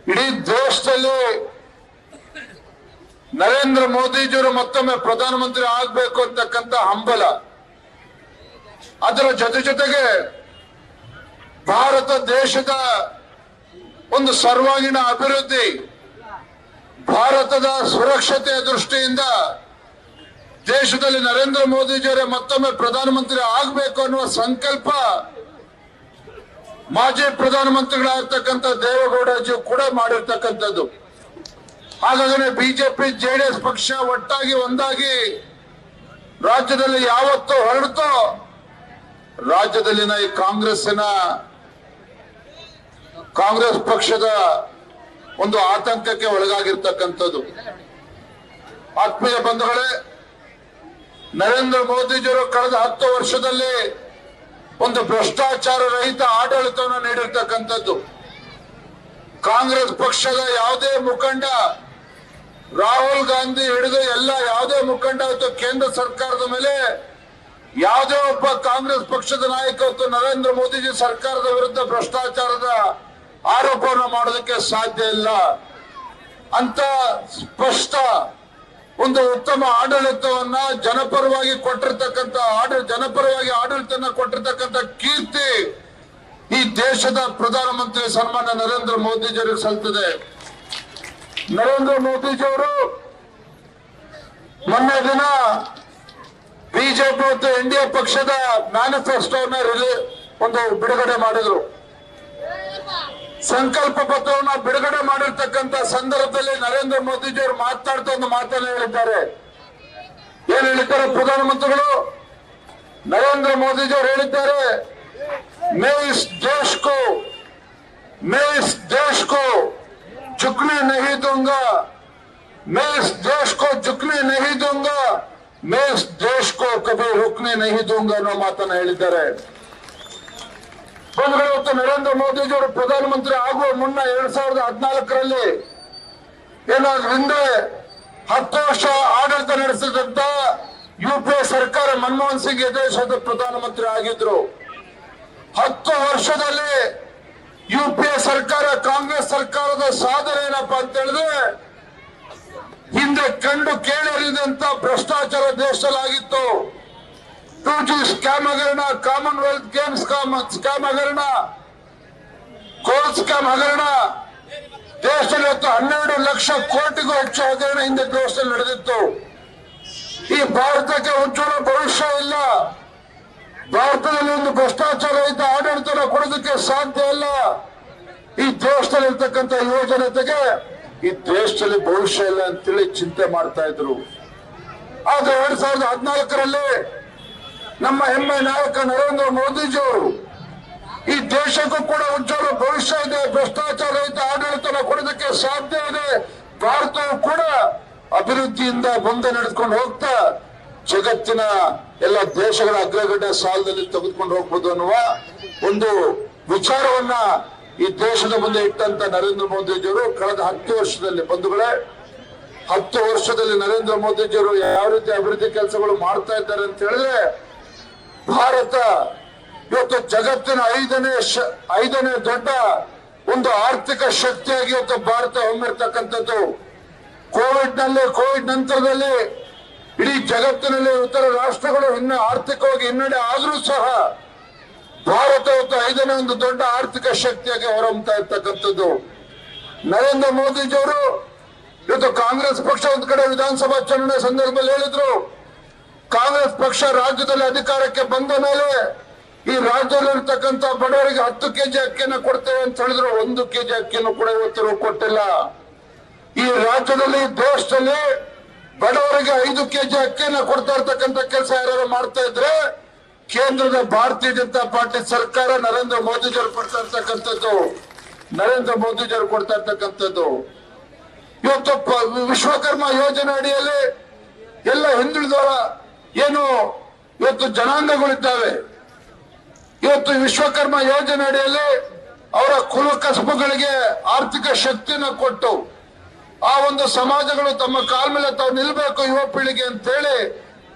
ಇಡೀ ದೇಶದಲ್ಲಿ ನರೇಂದ್ರ ಮೋದಿಜಿಯವರು ಮತ್ತೊಮ್ಮೆ ಪ್ರಧಾನಮಂತ್ರಿ ಆಗಬೇಕು ಅಂತಕ್ಕಂಥ ಹಂಬಲ, ಅದರ ಜೊತೆಗೆ ಭಾರತ ದೇಶದ ಒಂದು ಸರ್ವಾಂಗೀಣ ಅಭಿವೃದ್ಧಿ, ಭಾರತದ ಸುರಕ್ಷತೆಯ ದೃಷ್ಟಿಯಿಂದ ದೇಶದಲ್ಲಿ ನರೇಂದ್ರ ಮೋದಿಜಿಯವರೇ ಮತ್ತೊಮ್ಮೆ ಪ್ರಧಾನಮಂತ್ರಿ ಆಗಬೇಕು ಅನ್ನುವ ಸಂಕಲ್ಪ ಮಾಜಿ ಪ್ರಧಾನಮಂತ್ರಿಗಳಾಗಿರ್ತಕ್ಕಂಥ ದೇವೇಗೌಡಜಿ ಕೂಡ ಮಾಡಿರ್ತಕ್ಕಂಥದ್ದು. ಹಾಗಾದರೆ ಬಿಜೆಪಿ ಜೆಡಿಎಸ್ ಪಕ್ಷ ಒಟ್ಟಾಗಿ ಒಂದಾಗಿ ರಾಜ್ಯದಲ್ಲಿ ಯಾವತ್ತೂ ಹೊರಡ್ತೋ ರಾಜ್ಯದಲ್ಲಿನ ಈ ಕಾಂಗ್ರೆಸ್ ಪಕ್ಷದ ಒಂದು ಆತಂಕಕ್ಕೆ ಒಳಗಾಗಿರ್ತಕ್ಕಂಥದ್ದು. ಆತ್ಮೀಯ ಬಂಧುಗಳೇ, ನರೇಂದ್ರ ಮೋದಿಜಿಯವರು ಕಳೆದ 10 ವರ್ಷದಲ್ಲಿ ಒಂದು ಭ್ರಷ್ಟಾಚಾರ ರಹಿತ ಆಡಳಿತವನ್ನು ನೀಡಿರ್ತಕ್ಕಂಥದ್ದು. ಕಾಂಗ್ರೆಸ್ ಪಕ್ಷದ ಯಾವುದೇ ಮುಖಂಡ, ರಾಹುಲ್ ಗಾಂಧಿ ಹಿಡಿದು ಯಾವುದೇ ಮುಖಂಡ ಅಥವಾ ಕೇಂದ್ರ ಸರ್ಕಾರದ ಮೇಲೆ ಯಾವುದೇ ಒಬ್ಬ ಕಾಂಗ್ರೆಸ್ ಪಕ್ಷದ ನಾಯಕ ಮತ್ತು ನರೇಂದ್ರ ಮೋದಿಜಿ ಸರ್ಕಾರದ ವಿರುದ್ಧ ಭ್ರಷ್ಟಾಚಾರದ ಆರೋಪವನ್ನು ಮಾಡೋದಕ್ಕೆ ಸಾಧ್ಯ ಇಲ್ಲ ಅಂತ ಸ್ಪಷ್ಟ ಒಂದು ಉತ್ತಮ ಆಡಳಿತವನ್ನ ಜನಪರವಾಗಿ ಆಡಳಿತನ ಕೊಟ್ಟಿರ್ತಕ್ಕಂಥ ಕೀರ್ತಿ ಈ ದೇಶದ ಪ್ರಧಾನಮಂತ್ರಿ ಸನ್ಮಾನ್ಯ ನರೇಂದ್ರ ಮೋದಿಜಿಯವರಿಗೆ ಸಲ್ತದೆ. ನರೇಂದ್ರ ಮೋದಿಜಿಯವರು ಮೊನ್ನೆ ದಿನ ಬಿಜೆಪಿ ಮತ್ತು ಎನ್ಡಿಎ ಪಕ್ಷದ ಮ್ಯಾನಿಫೆಸ್ಟೋನ ಒಂದು ಬಿಡುಗಡೆ ಮಾಡಿದ್ರು. ಸಂಕಲ್ಪ ಪತ್ರವನ್ನು ಬಿಡುಗಡೆ ಮಾಡಿರ್ತಕ್ಕಂಥ ಸಂದರ್ಭದಲ್ಲಿ ನರೇಂದ್ರ ಮೋದಿಜಿಯವರು ಮಾತನಾಡ್ತಾ ಒಂದು ಮಾತನ್ನು ಹೇಳಿದ್ದಾರೆ. ಏನ್ ಹೇಳಿದ್ದಾರೆ ಪ್ರಧಾನಮಂತ್ರಿಗಳು? ನರೇಂದ್ರ ಮೋದಿಜಿಯವರು ಹೇಳಿದ್ದಾರೆ, मैं इस देश को झुकने नहीं दूंगा, मैं इस देश को झुकने नहीं दूंगा, मैं इस देश को कभी रुकने नहीं दूंगा ಅನ್ನೋ ಮಾತನ್ನ ಹೇಳಿದ್ದಾರೆ. ಇವತ್ತು ನರೇಂದ್ರ ಮೋದಿಜಿಯವರು ಪ್ರಧಾನಮಂತ್ರಿ ಆಗುವ ಮುನ್ನ 2014ರಲ್ಲಿ ಏನಾದ್ರು ಹಿಂದೆ 10 ವರ್ಷ ಆಡಳಿತ ನಡೆಸಿದಂತ ಯುಪಿಎ ಸರ್ಕಾರ ಮನಮೋಹನ್ ಸಿಂಗ್ ದೇಶದ ಪ್ರಧಾನಮಂತ್ರಿ ಆಗಿದ್ರು. 10 ವರ್ಷದಲ್ಲಿ ಯುಪಿಎ ಸರ್ಕಾರ, ಕಾಂಗ್ರೆಸ್ ಸರ್ಕಾರದ ಸಾಧನೆ ಏನಪ್ಪಾ ಅಂತ ಹೇಳಿದ್ರೆ, ಹಿಂದೆ ಕಂಡು ಕೇಳರಿದಂತ ಭ್ರಷ್ಟಾಚಾರ ದೇಶದಲ್ಲಿ ಆಗಿತ್ತು. 2G ಸ್ಕ್ಯಾಮ್ ಹಗರಣ, ಕಾಮನ್ವೆಲ್ತ್ ಗೇಮ್ಸ್ ಸ್ಕ್ಯಾಮ್ ಹಗರಣ, ಕೋಲ್ ಸ್ಕ್ಯಾಮ್ ಹಗರಣ, ದೇಶದಲ್ಲಿ 12 ಲಕ್ಷ ಕೋಟಿಗೂ ಹೆಚ್ಚು ಹಗರಣ ಹಿಂದೆ ದೇಶದಲ್ಲಿ ನಡೆದಿತ್ತು. ಈ ಭಾರತಕ್ಕೆ ಉಜ್ವಲ ಭವಿಷ್ಯ ಇಲ್ಲ. ಭಾರತದಲ್ಲಿ ಒಂದು ಭ್ರಷ್ಟಾಚಾರ ರಹಿತ ಆಡಳಿತ ಕೊಡೋದಕ್ಕೆ ಸಾಧ್ಯ ಇಲ್ಲ. ಈ ದೇಶದಲ್ಲಿ ಇರ್ತಕ್ಕಂಥ ಯುವಜನತೆಗೆ ಈ ದೇಶದಲ್ಲಿ ಭವಿಷ್ಯ ಇಲ್ಲ ಅಂತೇಳಿ ಚಿಂತೆ ಮಾಡ್ತಾ ಇದ್ರು. ಆದ್ರೆ 2014ರಲ್ಲಿ ನಮ್ಮ ಹೆಮ್ಮೆ ನಾಯಕ ನರೇಂದ್ರ ಮೋದಿಜಿಯವರು ಈ ದೇಶಕ್ಕೂ ಕೂಡ ಉಜ್ವಲ ಭವಿಷ್ಯ ಇದೆ, ಭ್ರಷ್ಟಾಚಾರ ರಹಿತ ಆಡಳಿತ ಕೊಡೋದಕ್ಕೆ ಸಾಧ್ಯ ಇದೆ, ಭಾರತವು ಕೂಡ ಅಭಿವೃದ್ಧಿಯಿಂದ ಮುಂದೆ ನಡೆದುಕೊಂಡು ಹೋಗ್ತಾ ಜಗತ್ತಿನ ಎಲ್ಲ ದೇಶಗಳ ಅಗ್ರಗಣ್ಯ ಸಾಲದಲ್ಲಿ ತೆಗೆದುಕೊಂಡು ಹೋಗ್ಬೋದು ಅನ್ನುವ ಒಂದು ವಿಚಾರವನ್ನ ಈ ದೇಶದ ಮುಂದೆ ಇಟ್ಟಂತ ನರೇಂದ್ರ ಮೋದಿಜಿಯವರು ಕಳೆದ 10 ವರ್ಷದಲ್ಲಿ, ಬಂಧುಗಳೇ, 10 ವರ್ಷದಲ್ಲಿ ನರೇಂದ್ರ ಮೋದಿಜಿಯವರು ಯಾವ ರೀತಿ ಅಭಿವೃದ್ಧಿ ಕೆಲಸಗಳು ಮಾಡ್ತಾ ಇದ್ದಾರೆ ಅಂತ ಹೇಳಿದ್ರೆ, ಭಾರತ ಇವತ್ತು ಜಗತ್ತಿನ 5ನೇ ದೊಡ್ಡ ಒಂದು ಆರ್ಥಿಕ ಶಕ್ತಿಯಾಗಿ ಇವತ್ತು ಭಾರತ ಹೊಮ್ಮಿರ್ತಕ್ಕಂಥದ್ದು. ಕೋವಿಡ್ ನಂತರದಲ್ಲಿ ಇಡೀ ಜಗತ್ತಿನಲ್ಲಿ ಇತರ ರಾಷ್ಟ್ರಗಳು ಆರ್ಥಿಕವಾಗಿ ಹಿನ್ನಡೆ ಆದ್ರೂ ಸಹ ಭಾರತ ಇವತ್ತು 5ನೇ ಒಂದು ದೊಡ್ಡ ಆರ್ಥಿಕ ಶಕ್ತಿಯಾಗಿ ಹೊರಹೊಮ್ತಾ ಇರ್ತಕ್ಕಂಥದ್ದು. ನರೇಂದ್ರ ಮೋದಿಜಿಯವರು ಇವತ್ತು ಕಾಂಗ್ರೆಸ್ ಪಕ್ಷ ಒಂದ್ ಕಡೆ ವಿಧಾನಸಭಾ ಚುನಾವಣೆ ಸಂದರ್ಭದಲ್ಲಿ ಹೇಳಿದ್ರು, ಕಾಂಗ್ರೆಸ್ ಪಕ್ಷ ರಾಜ್ಯದಲ್ಲಿ ಅಧಿಕಾರಕ್ಕೆ ಬಂದ ಮೇಲೆ ಈ ರಾಜ್ಯದಲ್ಲಿರ್ತಕ್ಕಂಥ ಬಡವರಿಗೆ 10 ಕೆಜಿ ಅಕ್ಕಿಯನ್ನು ಕೊಡ್ತೇವೆ ಅಂತ ಹೇಳಿದ್ರು. 1 ಕೆಜಿ ಅಕ್ಕಿಯನ್ನು ಕೂಡ ಇವತ್ತು ಕೊಟ್ಟಿಲ್ಲ. ಈ ರಾಜ್ಯದಲ್ಲಿ, ದೇಶದಲ್ಲಿ ಬಡವರಿಗೆ 5 ಕೆಜಿ ಅಕ್ಕಿಯನ್ನು ಕೊಡ್ತಾ ಇರ್ತಕ್ಕಂಥ ಕೆಲಸ ಯಾರು ಮಾಡ್ತಾ ಇದ್ರೆ ಕೇಂದ್ರದ ಭಾರತೀಯ ಜನತಾ ಪಾರ್ಟಿ ಸರ್ಕಾರ ನರೇಂದ್ರ ಮೋದಿಜಿಯವರು ಕೊಡ್ತಾ ಇರ್ತಕ್ಕಂಥದ್ದು. ಇವತ್ತು ವಿಶ್ವಕರ್ಮ ಯೋಜನೆ ಅಡಿಯಲ್ಲಿ ಎಲ್ಲ ಹಿಂದುಳಿದವರ ಏನು ಇವತ್ತು ಜನಾಂಗಗಳಿದ್ದಾವೆ, ಇವತ್ತು ವಿಶ್ವಕರ್ಮ ಯೋಜನೆ ಅಡಿಯಲ್ಲಿ ಅವರ ಕುಲ ಕಸಬುಗಳಿಗೆ ಆರ್ಥಿಕ ಶಕ್ತಿಯನ್ನು ಕೊಟ್ಟು ಆ ಒಂದು ಸಮಾಜಗಳು ತಮ್ಮ ಕಾಲ ಮೇಲೆ ತಾವು ನಿಲ್ಬೇಕು ಯುವ ಪೀಳಿಗೆ ಅಂತ ಹೇಳಿ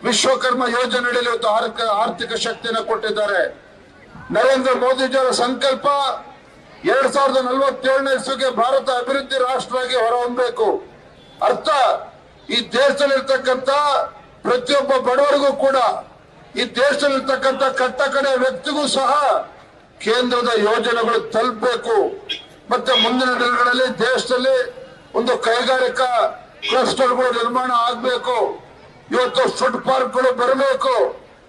ವಿಶ್ವಕರ್ಮ ಯೋಜನೆ ಅಡಿಯಲ್ಲಿ ಇವತ್ತು ಆರ್ಥಿಕ ಶಕ್ತಿಯನ್ನು ಕೊಟ್ಟಿದ್ದಾರೆ. ನರೇಂದ್ರ ಮೋದಿಜಿಯವರ ಸಂಕಲ್ಪ 2047ನೇ ಇಸ್ವಿಗೆ ಭಾರತ ಅಭಿವೃದ್ಧಿ ರಾಷ್ಟ್ರ ಆಗಿ ಹೊರಹೊಮ್ಮಬೇಕು. ಅರ್ಥ, ಈ ದೇಶದಲ್ಲಿರ್ತಕ್ಕಂಥ ಪ್ರತಿಯೊಬ್ಬ ಬಡವರಿಗೂ ಕೂಡ, ಈ ದೇಶದಲ್ಲಿರ್ತಕ್ಕಂಥ ಕಟ್ಟ ಕಡೆ ವ್ಯಕ್ತಿಗೂ ಸಹ ಕೇಂದ್ರದ ಯೋಜನೆಗಳು ತಲುಪಬೇಕು. ಮತ್ತೆ ಮುಂದಿನ ದಿನಗಳಲ್ಲಿ ದೇಶದಲ್ಲಿ ಒಂದು ಕೈಗಾರಿಕಾ ಕ್ಲಸ್ಟರ್ಗಳು ನಿರ್ಮಾಣ ಆಗಬೇಕು. ಇವತ್ತು ಫುಡ್ ಪಾರ್ಕ್ಗಳು ಬರಬೇಕು.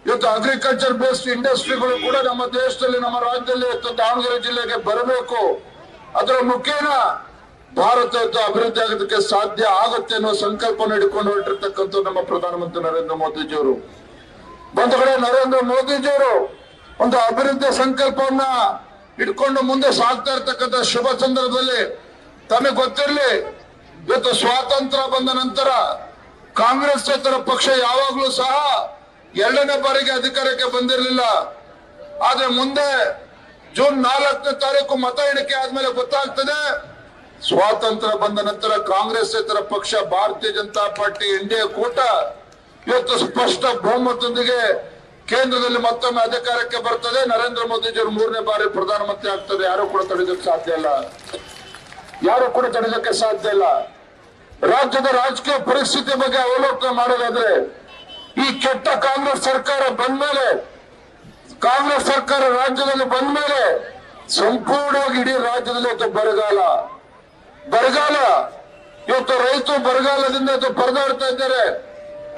ಇವತ್ತು ಅಗ್ರಿಕಲ್ಚರ್ ಬೇಸ್ಡ್ ಇಂಡಸ್ಟ್ರಿಗಳು ಕೂಡ ನಮ್ಮ ದೇಶದಲ್ಲಿ, ನಮ್ಮ ರಾಜ್ಯದಲ್ಲಿ ಇವತ್ತು ದಾವಣಗೆರೆ ಜಿಲ್ಲೆಗೆ ಬರಬೇಕು. ಅದರ ಮುಖೇನ ಭಾರತ ಅಭಿವೃದ್ಧಿ ಆಗೋದಕ್ಕೆ ಸಾಧ್ಯ ಆಗುತ್ತೆ ಅನ್ನೋ ಸಂಕಲ್ಪ ಹಿಡ್ಕೊಂಡು ಹೊರಟಿರ್ತಕ್ಕಂಥ ನಮ್ಮ ಪ್ರಧಾನಮಂತ್ರಿ ನರೇಂದ್ರ ಮೋದಿಜಿಯವರು. ಬಂಧುಗಳೇ, ನರೇಂದ್ರ ಮೋದಿಜಿಯವರು ಒಂದು ಅಭಿವೃದ್ಧಿ ಸಂಕಲ್ಪವನ್ನ ಇಟ್ಕೊಂಡು ಮುಂದೆ ಸಾಗ್ತಾ ಇರ್ತಕ್ಕಂಥ ಶುಭ ಸಂದರ್ಭದಲ್ಲಿ ತಮಗೆ ಗೊತ್ತಿರಲಿ, ಇವತ್ತು ಸ್ವಾತಂತ್ರ್ಯ ಬಂದ ನಂತರ ಕಾಂಗ್ರೆಸ್ ಇತರ ಪಕ್ಷ ಯಾವಾಗ್ಲೂ ಸಹ 2ನೇ ಬಾರಿಗೆ ಅಧಿಕಾರಕ್ಕೆ ಬಂದಿರಲಿಲ್ಲ. ಆದ್ರೆ ಮುಂದೆ ಜೂನ್ 4ನೇ ತಾರೀಕು ಮತ ಎಣಿಕೆ ಆದ್ಮೇಲೆ ಗೊತ್ತಾಗ್ತದೆ, ಸ್ವಾತಂತ್ರ್ಯ ಬಂದ ನಂತರ ಕಾಂಗ್ರೆಸ್ ಇತರ ಪಕ್ಷ ಭಾರತೀಯ ಜನತಾ ಪಾರ್ಟಿ ಎನ್ಡಿಎ ಕೂಟ ಇವತ್ತು ಸ್ಪಷ್ಟ ಬಹುಮತದೊಂದಿಗೆ ಕೇಂದ್ರದಲ್ಲಿ ಮತ್ತೊಮ್ಮೆ ಅಧಿಕಾರಕ್ಕೆ ಬರ್ತದೆ. ನರೇಂದ್ರ ಮೋದಿಜಿಯವರು 3ನೇ ಬಾರಿ ಪ್ರಧಾನಮಂತ್ರಿ ಆಗ್ತದೆ. ಯಾರು ಕೂಡ ತಡೆಯೋದಕ್ಕೆ ಸಾಧ್ಯ ಇಲ್ಲ, ಯಾರು ಕೂಡ ತಡೆಯೋದಕ್ಕೆ ಸಾಧ್ಯ ಇಲ್ಲ. ರಾಜ್ಯದ ರಾಜಕೀಯ ಪರಿಸ್ಥಿತಿ ಬಗ್ಗೆ ಅವಲೋಕನ ಮಾಡೋದಾದ್ರೆ, ಈ ಕೆಟ್ಟ ಕಾಂಗ್ರೆಸ್ ಸರ್ಕಾರ ಬಂದ್ಮೇಲೆ, ಕಾಂಗ್ರೆಸ್ ಸರ್ಕಾರ ರಾಜ್ಯದಲ್ಲಿ ಬಂದ್ಮೇಲೆ ಸಂಪೂರ್ಣವಾಗಿ ಇಡೀ ರಾಜ್ಯದಲ್ಲಿ ಇವತ್ತು ಬರಗಾಲ, ಇವತ್ತು ರೈತರು ಬರಗಾಲದಿಂದ ಇವತ್ತು ಪರದಾಡ್ತಾ ಇದ್ದಾರೆ.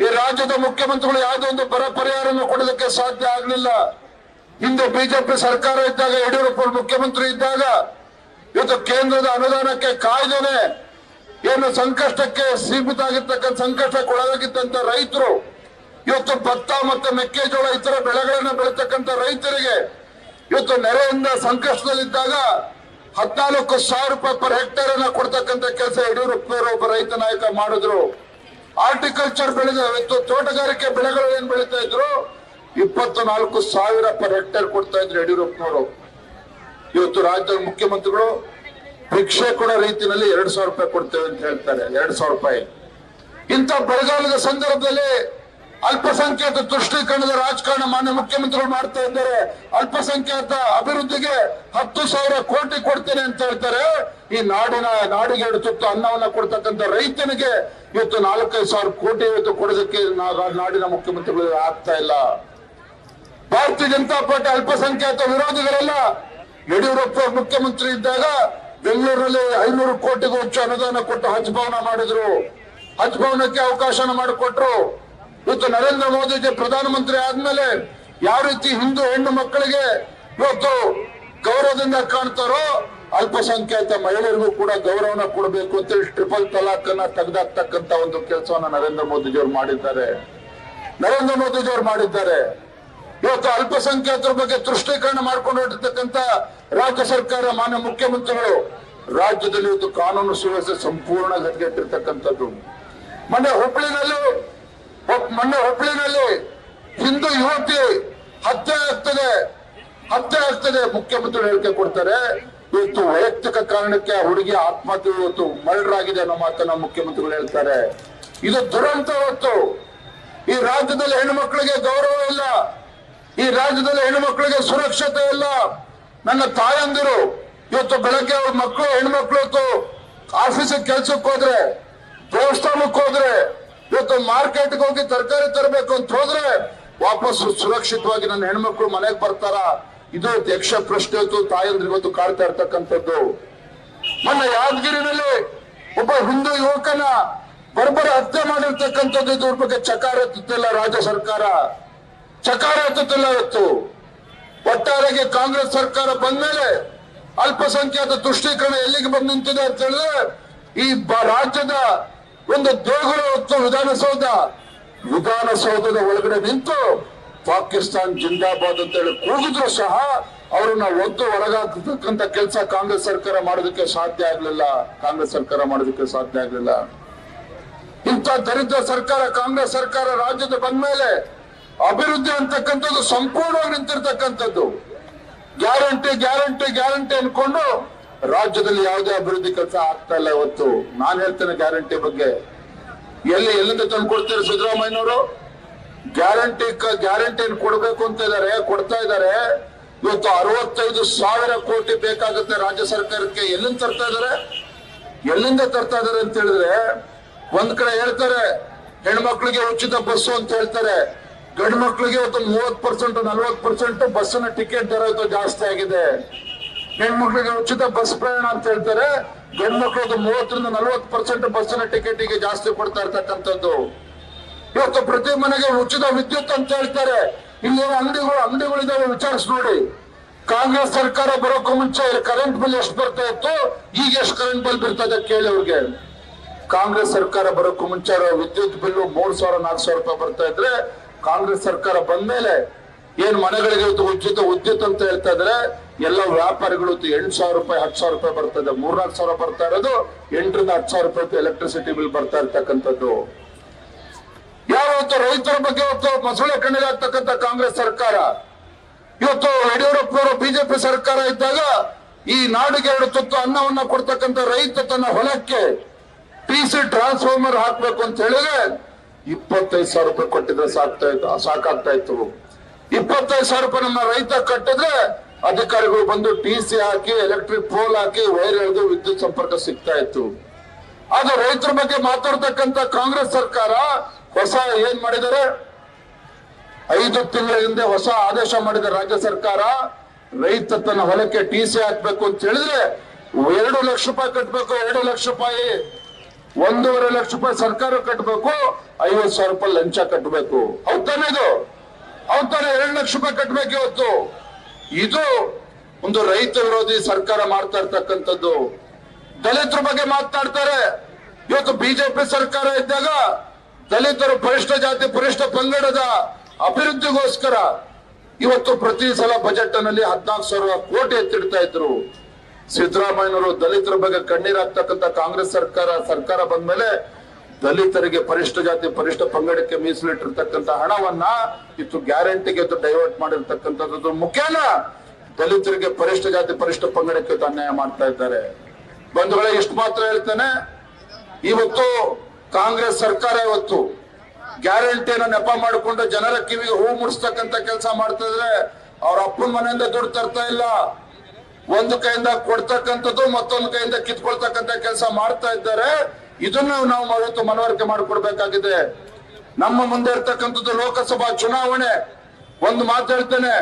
ಈ ರಾಜ್ಯದ ಮುಖ್ಯಮಂತ್ರಿಗಳು ಯಾವುದೋ ಒಂದು ಬರ ಪರಿಹಾರವನ್ನು ಕೊಡೋದಕ್ಕೆ ಸಾಧ್ಯ ಆಗಲಿಲ್ಲ. ಹಿಂದೆ ಬಿಜೆಪಿ ಸರ್ಕಾರ ಇದ್ದಾಗ, ಯಡಿಯೂರಪ್ಪ ಮುಖ್ಯಮಂತ್ರಿ ಇದ್ದಾಗ ಇವತ್ತು ಕೇಂದ್ರದ ಅನುದಾನಕ್ಕೆ ಕಾಯ್ದೇನೆ ಏನು ಸಂಕಷ್ಟಕ್ಕೆ ಸೀಮಿತ ಆಗಿರ್ತಕ್ಕಂಥ, ಸಂಕಷ್ಟಕ್ಕೆ ಒಳಗಾಗಿದ್ದಂತ ರೈತರು ಇವತ್ತು ಭತ್ತ ಮತ್ತು ಮೆಕ್ಕೆಜೋಳ ಇತರ ಬೆಳೆಗಳನ್ನ ಬೆಳೀತಕ್ಕಂಥ ರೈತರಿಗೆ ಇವತ್ತು ನೆರೆಯಿಂದ ಸಂಕಷ್ಟದಲ್ಲಿದ್ದಾಗ 14,000 ರೂಪಾಯಿ ಪರ್ ಹೆಕ್ಟೇರ್ ಅನ್ನ ಕೊಡ್ತಕ್ಕಂಥ ಕೆಲಸ ಯಡಿಯೂರಪ್ಪನವರು ಒಬ್ಬ ರೈತ ನಾಯಕ ಮಾಡಿದ್ರು. ಆರ್ಟಿಕಲ್ಚರ್ ಬೆಳೆದ ತೋಟಗಾರಿಕೆ ಬೆಳೆಗಳು ಏನ್ ಬೆಳೀತಾ ಇದ್ರು 24,000 ಪರ್ ಹೆಕ್ಟೇರ್ ಕೊಡ್ತಾ ಇದ್ರು ಯಡಿಯೂರಪ್ಪನವರು. ಇವತ್ತು ರಾಜ್ಯದ ಮುಖ್ಯಮಂತ್ರಿಗಳು ಭಿಕ್ಷೆ ಕೊಡೋ ರೀತಿಯಲ್ಲಿ 2,000 ರೂಪಾಯಿ ಕೊಡ್ತೇವೆ ಅಂತ ಹೇಳ್ತಾರೆ. 2,000 ರೂಪಾಯಿ. ಇಂಥ ಬರಗಾಲದ ಸಂದರ್ಭದಲ್ಲಿ ಅಲ್ಪಸಂಖ್ಯಾತ ತುಷ್ಟೀಕರಣದ ರಾಜಕಾರಣ ಮಾನ್ಯ ಮುಖ್ಯಮಂತ್ರಿಗಳು ಮಾಡ್ತಾ ಇದ್ದಾರೆ. ಅಲ್ಪಸಂಖ್ಯಾತ ಅಭಿವೃದ್ಧಿಗೆ 10,000 ಕೋಟಿ ಕೊಡ್ತೇನೆ ಅಂತ ಹೇಳ್ತಾರೆ. ಈ ನಾಡಿಗೆ 2 ತುತ್ತು ಅನ್ನವನ್ನ ಕೊಡ್ತಕ್ಕಂಥ ರೈತನಿಗೆ ಇವತ್ತು 4,500 ಕೋಟಿ ಇವತ್ತು ಕೊಡೋದಕ್ಕೆ ನಾಡಿನ ಮುಖ್ಯಮಂತ್ರಿಗಳು ಆಗ್ತಾ ಇಲ್ಲ. ಭಾರತೀಯ ಜನತಾ ಪಾರ್ಟಿ ಅಲ್ಪಸಂಖ್ಯಾತ ವಿರೋಧಿಗಳೆಲ್ಲ ಯಡಿಯೂರಪ್ಪ ಮುಖ್ಯಮಂತ್ರಿ ಇದ್ದಾಗ ಬೆಂಗಳೂರಿನಲ್ಲಿ 500 ಕೋಟಿಗೂ ಹೆಚ್ಚು ಅನುದಾನ ಕೊಟ್ಟು ಹಜ್ ಭವನ ಮಾಡಿದ್ರು. ಹಜ್ ಭವನಕ್ಕೆ ಅವಕಾಶ ಮಾಡಿಕೊಟ್ರು. ಇವತ್ತು ನರೇಂದ್ರ ಮೋದಿಜಿ ಪ್ರಧಾನಮಂತ್ರಿ ಆದ್ಮೇಲೆ ಯಾವ ರೀತಿ ಹಿಂದೂ ಹೆಣ್ಣು ಮಕ್ಕಳಿಗೆ ಇವತ್ತು ಗೌರವದಿಂದ ಕಾಣ್ತಾರೋ, ಅಲ್ಪಸಂಖ್ಯಾತ ಮಹಿಳೆಯರಿಗೂ ಕೂಡ ಗೌರವನ ಕೊಡಬೇಕು ಅಂತೇಳಿ ಟ್ರಿಪಲ್ ತಲಾಕ್ ಅನ್ನ ತೆಗೆದಾಕ್ತಕ್ಕಂತ ಒಂದು ಕೆಲಸವನ್ನ ನರೇಂದ್ರ ಮೋದಿಜಿಯವರು ಮಾಡಿದ್ದಾರೆ. ಇವತ್ತು ಅಲ್ಪಸಂಖ್ಯಾತರ ಬಗ್ಗೆ ತುಷ್ಟೀಕರಣ ಮಾಡ್ಕೊಂಡು ಹೊರಟಿರ್ತಕ್ಕಂಥ ರಾಜ್ಯ ಸರ್ಕಾರ ಮಾನ್ಯ ಮುಖ್ಯಮಂತ್ರಿಗಳು ರಾಜ್ಯದಲ್ಲಿ ಇವತ್ತು ಕಾನೂನು ಸುವ್ಯವಸ್ಥೆ ಸಂಪೂರ್ಣ ಗಟ್ಟಿರ್ತಕ್ಕಂಥದ್ದು. ಮೊನ್ನೆ ಹುಬ್ಳಿನಲ್ಲಿ ಹಿಂದೂ ಯುವತಿ ಹತ್ಯೆ ಆಗ್ತದೆ. ಮುಖ್ಯಮಂತ್ರಿಗಳು ಹೇಳಿಕೆ ಕೊಡ್ತಾರೆ. ಇವತ್ತು ವೈಯಕ್ತಿಕ ಕಾರಣಕ್ಕೆ ಆ ಹುಡುಗಿ ಆತ್ಮಹತ್ಯೆ ಇವತ್ತು ಮರ್ಡರ್ ಆಗಿದೆ ಅನ್ನೋ ಮಾತನ್ನ ಮುಖ್ಯಮಂತ್ರಿಗಳು ಹೇಳ್ತಾರೆ. ಇದು ದುರಂತ. ಇವತ್ತು ಈ ರಾಜ್ಯದಲ್ಲಿ ಹೆಣ್ಣುಮಕ್ಕಳಿಗೆ ಗೌರವ ಇಲ್ಲ, ಈ ರಾಜ್ಯದಲ್ಲಿ ಹೆಣ್ಣುಮಕ್ಕಳಿಗೆ ಸುರಕ್ಷತೆ ಇಲ್ಲ. ನನ್ನ ತಾಯಂದಿರು ಇವತ್ತು ಬೆಳಗ್ಗೆ ಅವ್ರ ಮಕ್ಕಳು ಹೆಣ್ಮಕ್ಳು ಇವತ್ತು ಆಫೀಸಿಗೆ ಕೆಲ್ಸಕ್ಕೆ ಹೋದ್ರೆ, ದೇವಸ್ಥಾನಕ್ಕೆ ಹೋದ್ರೆ, ಇವತ್ತು ಮಾರ್ಕೆಟ್ಗೆ ಹೋಗಿ ತರಕಾರಿ ತರಬೇಕು ಅಂತ ಹೋದ್ರೆ ವಾಪಸ್ ಸುರಕ್ಷಿತವಾಗಿ ನನ್ನ ಹೆಣ್ಮಕ್ಳು ಮನೆಗೆ ಬರ್ತಾರ? ಇದು ಯಕ್ಷ ಪ್ರಶ್ನೆ ಇವತ್ತು ತಾಯಂದ್ರಿಗೆ ಇವತ್ತು ಕಾಡ್ತಾ ಇರ್ತಕ್ಕಂಥದ್ದು. ಮೊನ್ನೆ ಯಾದಗಿರಿನಲ್ಲಿ ಒಬ್ಬ ಹಿಂದೂ ಯುವಕನ ಬರ್ಬರ ಹತ್ಯೆ ಮಾಡಿರ್ತಕ್ಕಂಥದ್ದು. ಇದ್ರ ಬಗ್ಗೆ ಚಕಾರ ಎತ್ತುತ್ತಿಲ್ಲ ರಾಜ್ಯ ಸರ್ಕಾರ, ಚಕಾರ ಎತ್ತುತ್ತಿಲ್ಲ. ಇವತ್ತು ಒಟ್ಟಾರೆಗೆ ಕಾಂಗ್ರೆಸ್ ಸರ್ಕಾರ ಬಂದ್ಮೇಲೆ ಅಲ್ಪಸಂಖ್ಯಾತ ತುಷ್ಟೀಕರಣ ಎಲ್ಲಿಗೆ ಬಂದು ನಿಂತಿದೆ ಅಂತ ಹೇಳಿದ್ರೆ, ಈ ರಾಜ್ಯದ ಒಂದು ದೇಗುಲ ಹೊತ್ತು ವಿಧಾನಸೌಧದ ಒಳಗಡೆ ನಿಂತು ಪಾಕಿಸ್ತಾನ್ ಜಿಂದಾಬಾದ್ ಅಂತ ಹೇಳಿ ಕೂಗಿದ್ರು ಸಹ ಅವರನ್ನ ಒದ್ದು ಒಳಗಾಕತಕ್ಕಂತ ಕೆಲಸ ಕಾಂಗ್ರೆಸ್ ಸರ್ಕಾರ ಮಾಡೋದಕ್ಕೆ ಸಾಧ್ಯ ಆಗ್ಲಿಲ್ಲ. ಇಂಥ ದರಿದ್ರ ಸರ್ಕಾರ ಕಾಂಗ್ರೆಸ್ ಸರ್ಕಾರ ರಾಜ್ಯದ ಬಂದ್ಮೇಲೆ ಅಭಿವೃದ್ಧಿ ಅಂತಕ್ಕಂಥದ್ದು ಸಂಪೂರ್ಣವಾಗಿ ನಿಂತಿರ್ತಕ್ಕಂಥದ್ದು. ಗ್ಯಾರಂಟಿ ಅನ್ಕೊಂಡು ರಾಜ್ಯದಲ್ಲಿ ಯಾವುದೇ ಅಭಿವೃದ್ಧಿ ಕೆಲಸ ಆಗ್ತಾ ಇಲ್ಲ. ಇವತ್ತು ನಾನು ಹೇಳ್ತೇನೆ ಗ್ಯಾರಂಟಿ ಬಗ್ಗೆ. ಎಲ್ಲಿಂದ ತಂದು ಕೊಡ್ತಾರೆ ಸಿದ್ದರಾಮಯ್ಯನವರು? ಗ್ಯಾರಂಟಿ ಕೊಡಬೇಕು ಅಂತ ಕೊಡ್ತಾ ಇದ್ದಾರೆ. ಇವತ್ತು 65,000 ಕೋಟಿ ಬೇಕಾಗುತ್ತೆ ರಾಜ್ಯ ಸರ್ಕಾರಕ್ಕೆ. ಎಲ್ಲಿಂದ ತರ್ತಾ ಇದಾರೆ ಅಂತ ಹೇಳಿದ್ರೆ, ಒಂದ್ ಕಡೆ ಹೇಳ್ತಾರೆ ಹೆಣ್ಮಕ್ಳಿಗೆ ಉಚಿತ ಬಸ್ಸು ಅಂತ ಹೇಳ್ತಾರೆ, ಗಂಡು ಮಕ್ಳಿಗೆ ಇವತ್ತು 30% 40% ಬಸ್ಸಿನ ಟಿಕೆಟ್ ದರ ಇವತ್ತು ಜಾಸ್ತಿ ಆಗಿದೆ. ಹೆಣ್ಮಕ್ಳಿಗೆ ಉಚಿತ ಬಸ್ ಪ್ರಯಾಣ ಅಂತ ಹೇಳ್ತಾರೆ, ಗಂಡು ಮಕ್ಳಿಗೆ 30% 40% ಬಸ್ಸಿನ ಟಿಕೆಟಿಗೆ ಜಾಸ್ತಿ ಕೊಡ್ತಾ ಇರ್ತಕ್ಕಂಥದ್ದು. ಇವತ್ತು ಪ್ರತಿ ಮನೆಗೆ ಉಚಿತ ವಿದ್ಯುತ್ ಅಂತ ಹೇಳ್ತಾರೆ. ಇಲ್ಲಿ ಅಂಗಡಿಗಳಿದಾವೆ, ವಿಚಾರಿಸಿ ನೋಡಿ. ಕಾಂಗ್ರೆಸ್ ಸರ್ಕಾರ ಬರೋಕ್ಕೂ ಮುಂಚೆ ಕರೆಂಟ್ ಬಿಲ್ ಎಷ್ಟು ಬರ್ತಾ ಇತ್ತು, ಈಗ ಎಷ್ಟು ಕರೆಂಟ್ ಬಿಲ್ ಬರ್ತದೆ ಕೇಳಿ ಅವ್ರಿಗೆ. ಕಾಂಗ್ರೆಸ್ ಸರ್ಕಾರ ಬರೋಕ್ಕೂ ಮುಂಚೆ ವಿದ್ಯುತ್ ಬಿಲ್ 3,000 4,000 ರೂಪಾಯಿ ಬರ್ತಾ ಇದ್ರೆ, ಕಾಂಗ್ರೆಸ್ ಸರ್ಕಾರ ಬಂದ್ಮೇಲೆ ಏನ್ ಮನೆಗಳಿಗೆ ಉಚಿತ ವಿದ್ಯುತ್ ಅಂತ ಹೇಳ್ತಾ ಇದ್ರೆ, ಎಲ್ಲ ವ್ಯಾಪಾರಿಗಳು 8,000 ರೂಪಾಯಿ 10,000 ರೂಪಾಯಿ ಬರ್ತದೆ. 3-4 ಸಾವಿರ ಬರ್ತಾ ಇರೋದು 8,000 ರಿಂದ 10,000 ರೂಪಾಯಿ ಎಲೆಕ್ಟ್ರಿಸಿಟಿ ಬಿಲ್ ಬರ್ತಾ ಇರ್ತಕ್ಕಂಥದ್ದು. ಯಾವತ್ತು ರೈತರ ಬಗ್ಗೆ ಇವತ್ತು ಮೊಸಳೆ ಕಣ್ಣಿಲಾಗ್ತಕ್ಕಂಥ ಕಾಂಗ್ರೆಸ್ ಸರ್ಕಾರ, ಇವತ್ತು ಯಡಿಯೂರಪ್ಪನವರು ಬಿಜೆಪಿ ಸರ್ಕಾರ ಇದ್ದಾಗ ಈ ನಾಡಿಗೆ 2 ತುತ್ತು ಅನ್ನವನ್ನ ಕೊಡ್ತಕ್ಕಂಥ ರೈತ ತನ್ನ ಹೊಲಕ್ಕೆ PC ಟ್ರಾನ್ಸ್ಫಾರ್ಮರ್ ಹಾಕ್ಬೇಕು ಅಂತ ಹೇಳಿದ್ರೆ 25,000 ರೂಪಾಯಿ ಕೊಟ್ಟಿದ್ರೆ ಸಾಕಾಗ್ತಾ ಇತ್ತು. 25,000 ರೂಪಾಯಿ ನಮ್ಮ ರೈತ ಕಟ್ಟಿದ್ರೆ ಅಧಿಕಾರಿಗಳು ಬಂದು TC ಹಾಕಿ ಎಲೆಕ್ಟ್ರಿಕ್ ಪೋಲ್ ಹಾಕಿ ವೈರ್ ಎಳೆದು ವಿದ್ಯುತ್ ಸಂಪರ್ಕ ಸಿಗ್ತಾ ಇತ್ತು. ಅದು ರೈತರ ಬಗ್ಗೆ ಮಾತಾಡ್ತಕ್ಕಂಥ ಕಾಂಗ್ರೆಸ್ ಸರ್ಕಾರ ಹೊಸ ಏನ್ ಮಾಡಿದ್ದಾರೆ, 5 ತಿಂಗಳ ಹಿಂದೆ ಹೊಸ ಆದೇಶ ಮಾಡಿದ ರಾಜ್ಯ ಸರ್ಕಾರ, ರೈತ ತನ್ನ ಹೊಲಕ್ಕೆ TC ಹಾಕ್ಬೇಕು ಅಂತ ಹೇಳಿದ್ರೆ 2 ಲಕ್ಷ ರೂಪಾಯಿ ಕಟ್ಬೇಕು. 2 ಲಕ್ಷ ರೂಪಾಯಿ 1.5 ಲಕ್ಷ ರೂಪಾಯಿ ಸರ್ಕಾರ ಕಟ್ಟಬೇಕು, 50,000 ರೂಪಾಯಿ ಲಂಚ ಕಟ್ಟಬೇಕು. ಹೌದಾನೆ? ಇದು ಹೌದಾನೆ? 2 ಲಕ್ಷ ರೂಪಾಯಿ ಕಟ್ಟಬೇಕು. ಇವತ್ತು ಇದು ಒಂದು ರೈತ ವಿರೋಧಿ ಸರ್ಕಾರ ಮಾಡ್ತಾ ಇರ್ತಕ್ಕಂಥದ್ದು. ದಲಿತರ ಬಗ್ಗೆ ಮಾತನಾಡ್ತಾರೆ. ಇವತ್ತು ಬಿಜೆಪಿ ಸರ್ಕಾರ ಇದ್ದಾಗ ದಲಿತರು ಪರಿಷ್ಠ ಜಾತಿ ಪರಿಷ್ಠ ಪಂಗಡದ ಅಭಿವೃದ್ಧಿಗೋಸ್ಕರ ಇವತ್ತು ಪ್ರತಿ ಸಲ ಬಜೆಟ್ ನಲ್ಲಿ 14,000 ಕೋಟಿ ಎತ್ತಿಡ್ತಾ ಇದ್ರು. ಸಿದ್ದರಾಮಯ್ಯನವರು ದಲಿತರ ಬಗ್ಗೆ ಕಣ್ಣೀರಾಗ್ತಕ್ಕಂಥ ಕಾಂಗ್ರೆಸ್ ಸರ್ಕಾರ ಬಂದ್ಮೇಲೆ ದಲಿತರಿಗೆ ಪರಿಷ್ಠ ಜಾತಿ ಪರಿಷ್ಠ ಪಂಗಡಕ್ಕೆ ಮೀಸಲಿಟ್ಟಿರ್ತಕ್ಕಂಥ ಹಣವನ್ನ ಇತ್ತು ಗ್ಯಾರಂಟಿಗೆ ಡೈವರ್ಟ್ ಮಾಡಿರ್ತಕ್ಕಂಥದ್ದು. ಮುಖ್ಯನ ದಲಿತರಿಗೆ ಪರಿಷ್ಠ ಜಾತಿ ಪರಿಷ್ಠ ಪಂಗಡಕ್ಕೆ ಅನ್ಯಾಯ ಮಾಡ್ತಾ ಇದ್ದಾರೆ. ಬಂಧುಗಳೇ, ಇಷ್ಟು ಮಾತ್ರ ಹೇಳ್ತೇನೆ, ಇವತ್ತು ಕಾಂಗ್ರೆಸ್ ಸರ್ಕಾರ ಇವತ್ತು ಗ್ಯಾರಂಟಿಯನ್ನು ನೆಪ ಮಾಡಿಕೊಂಡು ಜನರ ಕಿವಿಗೆ ಹೂ ಮುಡಿಸ್ತಕ್ಕಂಥ ಕೆಲಸ ಮಾಡ್ತಾ ಇದ್ರೆ, ಅವ್ರ ಅಪ್ಪನ ಮನೆಯಿಂದ ದುಡ್ಡು ತರ್ತಾ ಇಲ್ಲ, ಒಂದು ಕೈಯಿಂದ ಕೊಡ್ತಕ್ಕಂಥದ್ದು ಮತ್ತೊಂದು ಕೈಯಿಂದ ಕಿತ್ಕೊಳ್ತಕ್ಕಂಥ ಕೆಲಸ ಮಾಡ್ತಾ ಇದ್ದಾರೆ. ಇದನ್ನು ನಾವು ಇವತ್ತು ಮನವರಿಕೆ ಮಾಡಿಕೊಡ್ಬೇಕಾಗಿದೆ. ನಮ್ಮ ಮುಂದೆ ಇರ್ತಕ್ಕಂಥದ್ದು ಲೋಕಸಭಾ ಚುನಾವಣೆ. ಒಂದು ಮಾತು ಹೇಳ್ತೇನೆ,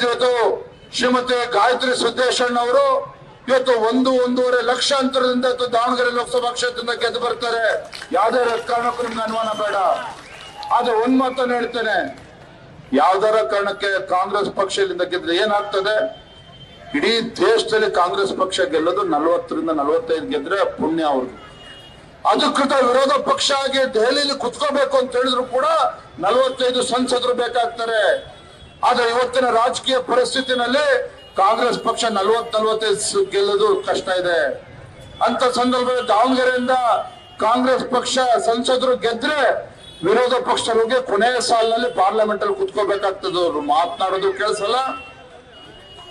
ಇವತ್ತು ಶ್ರೀಮತಿ ಗಾಯತ್ರಿ ಸಿದ್ದೇಶಣ್ಣವರು ಇವತ್ತು 1.5 ಲಕ್ಷ ಅಂತರದಿಂದ ದಾವಣಗೆರೆ ಲೋಕಸಭಾ ಕ್ಷೇತ್ರದಿಂದ ಗೆದ್ದು ಬರ್ತಾರೆ. ಯಾವ್ದಾರ ಕಾರಣಕ್ಕೂ ನಿಮ್ಗೆ ಅನುಮಾನ ಬೇಡ. ಆದ್ರೆ ಒಂದ್ ಮಾತನ್ನು ಹೇಳ್ತೇನೆ, ಯಾವ್ದಾರ ಕಾರಣಕ್ಕೆ ಕಾಂಗ್ರೆಸ್ ಪಕ್ಷ ಇಲ್ಲಿಂದ ಗೆದ್ರೆ ಏನಾಗ್ತದೆ? ಇಡೀ ದೇಶದಲ್ಲಿ ಕಾಂಗ್ರೆಸ್ ಪಕ್ಷ ಗೆಲ್ಲೋದು 40 ರಿಂದ 45 ಗೆದ್ರೆ ಪುಣ್ಯ ಅವ್ರಿಗೆ. ಅಧಿಕೃತ ವಿರೋಧ ಪಕ್ಷ ಆಗಿ ದೆಹಲಿಯಲ್ಲಿ ಕುತ್ಕೋಬೇಕು ಅಂತ ಹೇಳಿದ್ರು ಕೂಡ 45 ಸಂಸದರು ಬೇಕಾಗ್ತಾರೆ. ಆದ್ರೆ ಇವತ್ತಿನ ರಾಜಕೀಯ ಪರಿಸ್ಥಿತಿನಲ್ಲಿ ಕಾಂಗ್ರೆಸ್ ಪಕ್ಷ 40-45 ಗೆಲ್ಲೋದು ಕಷ್ಟ ಇದೆ. ಅಂತ ಸಂದರ್ಭದಲ್ಲಿ ದಾವಣಗೆರೆಯಿಂದ ಕಾಂಗ್ರೆಸ್ ಪಕ್ಷ ಸಂಸದರು ಗೆದ್ರೆ ವಿರೋಧ ಪಕ್ಷಗಳಿಗೆ ಕೊನೆಯ ಸಾಲಿನಲ್ಲಿ ಪಾರ್ಲಿಮೆಂಟ್ ಅಲ್ಲಿ ಕುತ್ಕೋಬೇಕಾಗ್ತದೆ. ಅವ್ರು ಮಾತನಾಡೋದು ಕೇಳಿಸಲ್ಲ,